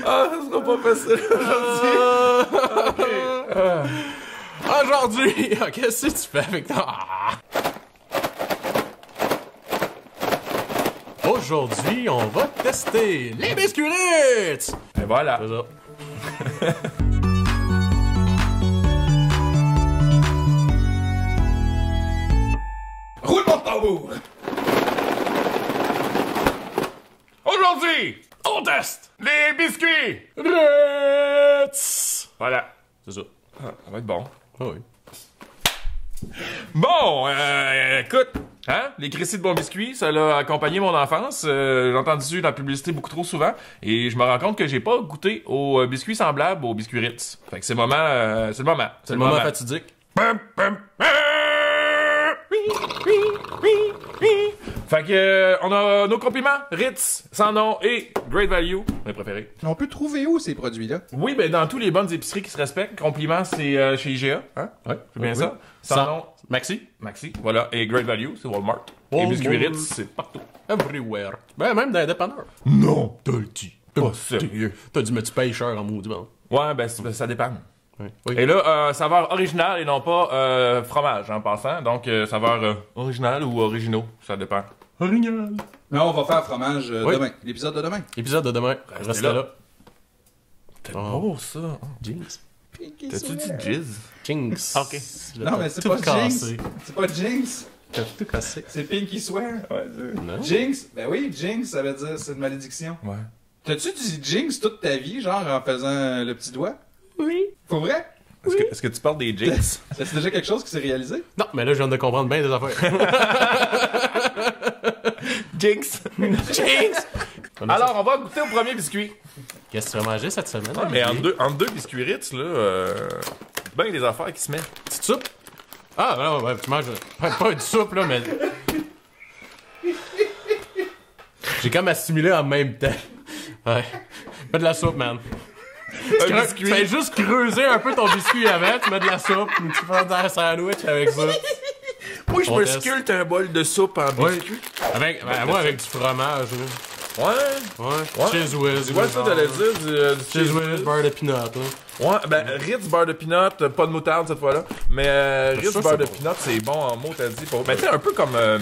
Ah, ça sera pas facile aujourd'hui. Aujourd'hui, qu'est-ce que tu fais avec toi? Aujourd'hui, on va tester les biscuits Ritz! Et voilà. C'est ça. Roulement de tambour. Aujourd'hui, on teste les biscuits Ritz! Voilà. C'est ça. Ah, ça va être bon. Ah oui. Bon, écoute, hein, les Christy de bons biscuits, ça l'a accompagné mon enfance. J'ai entendu la publicité beaucoup trop souvent et je me rends compte que j'ai pas goûté aux biscuits semblables aux biscuits Ritz. Fait que c'est le moment, c'est le moment. C'est le moment fatidique. Pum, pum. Fait que, on a nos compliments, Ritz, sans nom et Great Value, mes préférés. On peut trouver où ces produits-là? Oui, ben dans tous les bonnes épiceries qui se respectent, compliments, c'est chez IGA, hein? Ouais. C'est bien Oui. ça? Sans nom, Maxi? Maxi, voilà, et Great Value, c'est Walmart. Et Walmart. biscuits Ritz, c'est partout. Everywhere. Ben, même dans les dépanneurs. Non! T'as le dit. Pas sérieux. T'as dit, mais tu payes cher en maudit, bon. Ouais, ben ça dépend. Oui. Oui. Et là, saveur originale et non pas fromage en passant. Donc, saveur originale ou originaux, ça dépend. Original. Non, on va faire fromage Oui. demain. L'épisode de demain. Épisode de demain. Restez là. C'est Oh. beau, ça. Jinx. T'as-tu dit jizz? Jinx. Ok. Non, mais c'est tout pas cassé. Jinx. C'est pas Jinx. T'as tout cassé. C'est Pinky Swear. Ouais, Non. Jinx. Ben oui, Jinx, ça veut dire c'est une malédiction. ouais. T'as-tu dit Jinx toute ta vie, genre en faisant le petit doigt? Oui. Pour vrai? Est-ce que tu parles des jinx? C'est déjà quelque chose qui s'est réalisé? Non, mais là, je viens de comprendre bien des affaires. Jinx! Jinx! Alors, on va goûter au premier biscuit. Qu'est-ce que tu vas manger cette semaine? Mais entre deux biscuits Ritz, là, ben des affaires qui se mettent. Petite soupe? Ah, non, ouais, tu manges pas une soupe, là, mais... J'ai comme assimilé en même temps. Ouais. Fais de la soupe, man. Un biscuit. Tu fais juste creuser un peu ton biscuit avant, tu mets de la soupe, puis tu fais un sandwich avec ça. Moi, je On me teste. sculpte un bol de soupe en Oui. biscuit. Avec, moi, avec du fromage, là. Ouais. Ouais. Cheese whiz. Tu vois ça, t'allais dire du Cheese whiz, beurre de peanut, là. Ouais, ben Ritz beurre de peanut, pas de moutarde cette fois-là. Mais Ritz ça, beurre de c'est peanut, c'est bon en mots, t'as dit. Mais tu sais, un peu comme. Ben,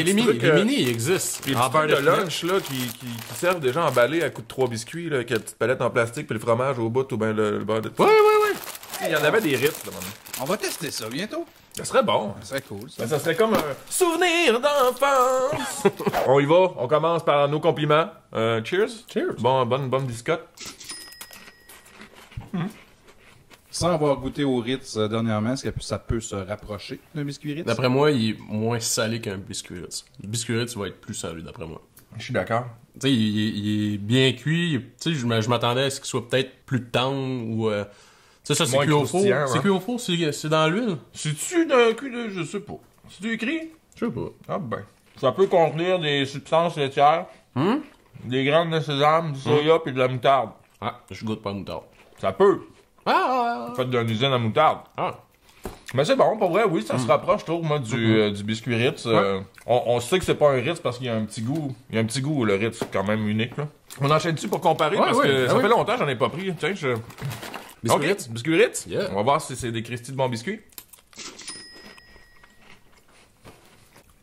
les mini, ils existent. Les En petits beurre trucs de peanut. lunch là, qui servent déjà emballés à coups de 3 biscuits, là, avec la petite palette en plastique, puis le fromage au bout, ou ben le beurre de peanut. Ouais. Il y en avait des Ritz, là, maintenant. On va tester ça bientôt. Ça serait bon. Ça serait cool, ça. Mais ça serait comme un souvenir d'enfance. On y va, on commence par nos compliments. Cheers. Cheers. Bon, bonne biscotte. Sans avoir goûté au Ritz dernièrement, est-ce que ça peut se rapprocher d'un biscuit Ritz? D'après moi, il est moins salé qu'un biscuit Ritz. Le biscuit Ritz va être plus salé, d'après moi. Je suis d'accord. Tu sais, il est bien cuit. Tu sais, je m'attendais à ce qu'il soit peut-être plus tendre ou... tu sais, ça, c'est Moins cuit au four. croustillant, C'est hein. cuit au four, c'est dans l'huile. C'est-tu d'un cul de... Je sais pas. C'est-tu écrit? Je sais pas. Ah ben. Ça peut contenir des substances laitières, des graines de sésame, du soya puis de la moutarde. Ah, je goûte pas à moutarde. Ça peut. Ah! Fait d'une usine à moutarde. Ah! Mais c'est bon, pour vrai, oui, ça se rapproche, je trouve, moi, du biscuit Ritz. On sait que c'est pas un Ritz parce qu'il y a un petit goût. Il y a un petit goût, le Ritz, quand même unique, là. On enchaîne dessus pour comparer Ouais, parce ouais, que ah ça ouais. fait longtemps que j'en ai pas pris. Tiens, Biscuit Ok, Ritz? Biscuit Ritz? Yeah. On va voir si c'est des Christy de bons biscuits.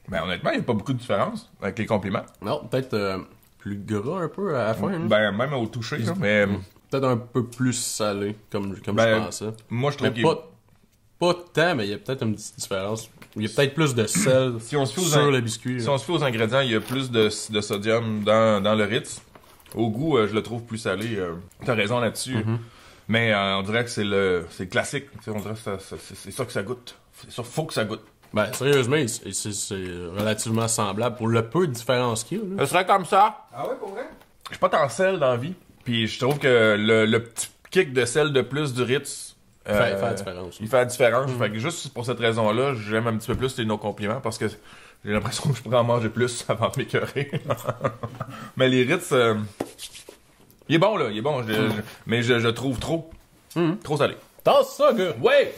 Ben, honnêtement, il n'y a pas beaucoup de différence avec les compliments. Non, peut-être plus gras un peu à la fin. hein. Ben, même au toucher, là. Mais Peut-être un peu plus salé, comme Ben, je pensais. moi, je trouve Mais qu'il pas tant, mais il y a peut-être une petite différence. Il y a peut-être plus de sel Si on se fie aux sur le biscuit. Si là. on se fait aux ingrédients, il y a plus de sodium dans le Ritz. Au goût, je le trouve plus salé. T'as raison là-dessus. Mais on dirait que c'est le classique. Tu sais, on dirait que c'est ça que ça goûte. C'est ça, faut que ça goûte. Ben, sérieusement, c'est relativement semblable pour le peu de différence qu'il y a. Là. Ce serait comme ça. Ah ouais, pour vrai? Je suis pas tant sel dans la vie. Puis je trouve que le petit kick de sel de plus du Ritz... Fait la différence. Il fait la différence. Fait que juste pour cette raison-là, j'aime un petit peu plus les non-compliments parce que j'ai l'impression que je pourrais en manger plus avant de m'écœurer. Mais les Ritz... il est bon, là. Il est bon. Mais je trouve trop. Trop salé. Tasse ça, gars! Ouais!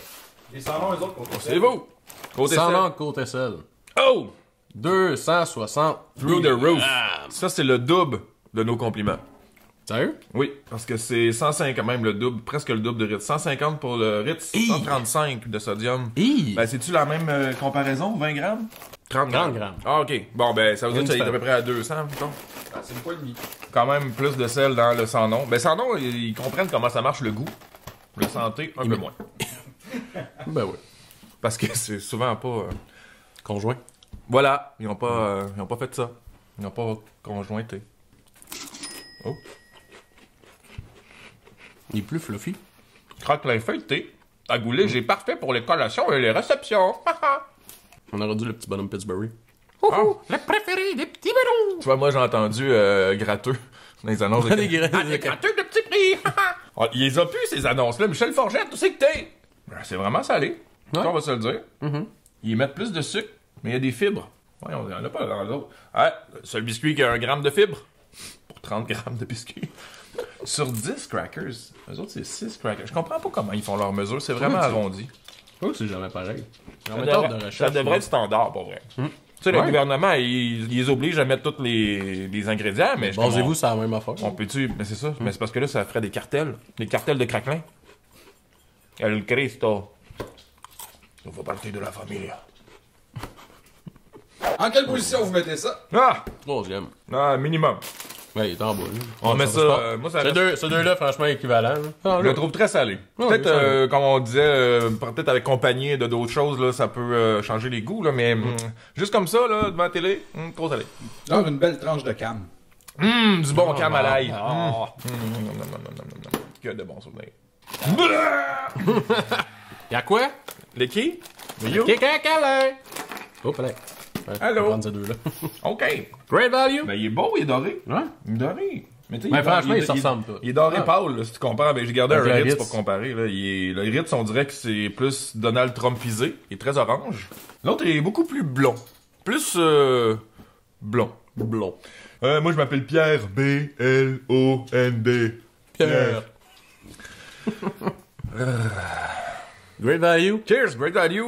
Les salons, eux autres, pour C'est vous! Côté Sans sel. langue côté sel. Oh! 260. Through the roof. Ah. Ça, c'est le double de nos compliments. Sérieux? Oui, parce que c'est 150, même le double, presque le double de Ritz. 150 pour le Ritz, 135 de sodium. Ben, c'est-tu la même comparaison, 20 grammes? 30 grammes. Ah, ok. Bon, ben, ça veut dire que ça est à peu près à 200, mettons. C'est une fois et demi. Quand même plus de sel dans le sans-nom. Ben, sans-nom, ils comprennent comment ça marche le goût. Le santé, un peu moins. Ben oui. Parce que c'est souvent pas... Conjoint. Voilà, ils ont pas fait ça. Ils n'ont pas conjointé. Oh. Il est plus fluffy. Craquelin feuilleté. À Goulet, j'ai parfait pour les collations et les réceptions. On aurait dû le petit bonhomme Pittsburgh. Le préféré des petits ballons. Tu vois, moi, j'ai entendu gratteux dans les annonces. Des gratteux de petit prix. Il les a plus, ces annonces-là. Michel Forgette, tu sais que t'es. C'est vraiment salé. Ouais. On va se le dire. Ils mettent plus de sucre, mais il y a des fibres. Ouais, on en a pas dans l'autre. Ouais, le seul biscuit qui a 1 gramme de fibres. Pour 30 grammes de biscuits. Sur 10 crackers. Eux autres, c'est 6 crackers. Je comprends pas comment ils font leurs mesures. C'est vraiment arrondi. Oh, c'est jamais pareil. Ça devrait être standard, pour vrai. Tu sais, le gouvernement, il les oblige à mettre tous les ingrédients, mais... Basez-vous sur la même affaire. On peut-tu... Mais c'est ça. Mais c'est parce que là, ça ferait des cartels. Des cartels de craquelin. El Cristo. Ça fait partie de la famille. En quelle position vous mettez ça? Ah! 3e. Ah, minimum. Ouais, il est en bas. On met ça... moi, ça reste... Ces deux-là, franchement, équivalents. Je le trouve très salé. Peut-être, comme on disait, peut-être avec compagnie de d'autres choses, là, ça peut changer les goûts, là, mais juste comme ça, là, devant la télé, trop salé. Alors, une belle tranche de cam. Du bon cam à l'ail. Que de bons souvenirs. Y'a quoi? Les qui? Yo. Kékakala! Oh, fallait. Allô? On va prendre ces deux-là. OK. Great value! Ben, il est beau, il est doré. Ouais. Il est doré. Mais tu sais, Mais franchement, il se ressemble pas. Il est doré pâle, là, si tu compares. Ben, j'ai gardé un Avec le Ritz Ritz. pour comparer. Là. Le Ritz, on dirait que c'est plus Donald Trumpisé. Il est très orange. L'autre est beaucoup plus blond. Plus blond. Blond. Moi, je m'appelle Pierre. B-L-O-N-D. Pierre. Great value. Cheers, great value.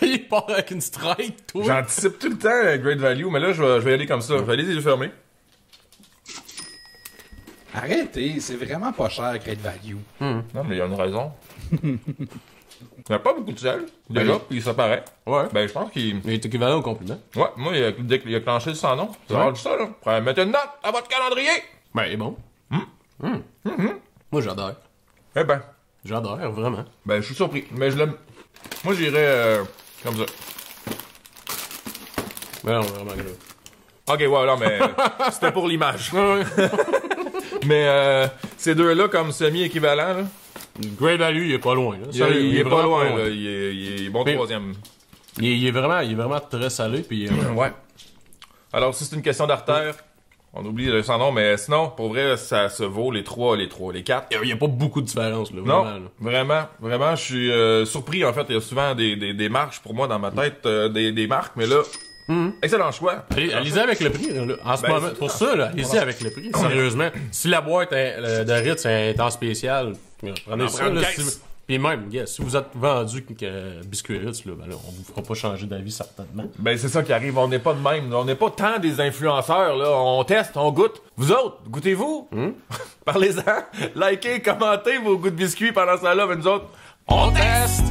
Il part avec une strike, toi. J'anticipe tout le temps great value, mais là, je vais y aller comme ça. Je vais aller les yeux fermés. Arrêtez, c'est vraiment pas cher, Great Value. Non, mais il y a une raison. Il n'y a pas beaucoup de sel, déjà, puis ça paraît. Ouais. Ben, je pense qu'il... Il est équivalent au compliment. Ouais, moi, dès qu'il a clenché le sans nom, c'est Ouais. ouais. Ça, là. Pour mettre une note à votre calendrier. Ben, il est bon. Moi, j'adore. Eh ben, J'adore, vraiment. je suis surpris. Mais je l'aime... Moi, j'irais comme ça. Ben non, vraiment grave. Ok, ouais, non, mais c'était pour l'image. Mais ces deux-là, comme semi-équivalents, là, Great value, il est pas loin. Là. il est pas vraiment loin, là. Il est bon Mais- troisième. Il est vraiment très salé, puis Ouais. Alors, si c'est une question d'artère, on oublie le sans nom, mais sinon, pour vrai, ça se vaut les quatre. il y a pas beaucoup de différence, là, Non, vraiment. Là. vraiment, je suis surpris, en fait. Il y a souvent des marques, pour moi, dans ma tête, des marques, mais là, excellent choix. Allez-y avec le prix, là. En ce Ben, moment, c'est pour ça. ça, là, allez-y avec le prix, sérieusement. Si la boîte de Ritz est en spécial, prenez On ça, prend une là. caisse. Puis même, si vous êtes vendu biscuit Ritz, là, ben là, on vous fera pas changer d'avis, certainement. Ben, c'est ça qui arrive. On n'est pas de même. On n'est pas tant des influenceurs, là. On teste, on goûte. Vous autres, goûtez-vous? Parlez-en. Likez, commentez vos goûts de biscuits pendant ça, là. Mais nous autres, on teste!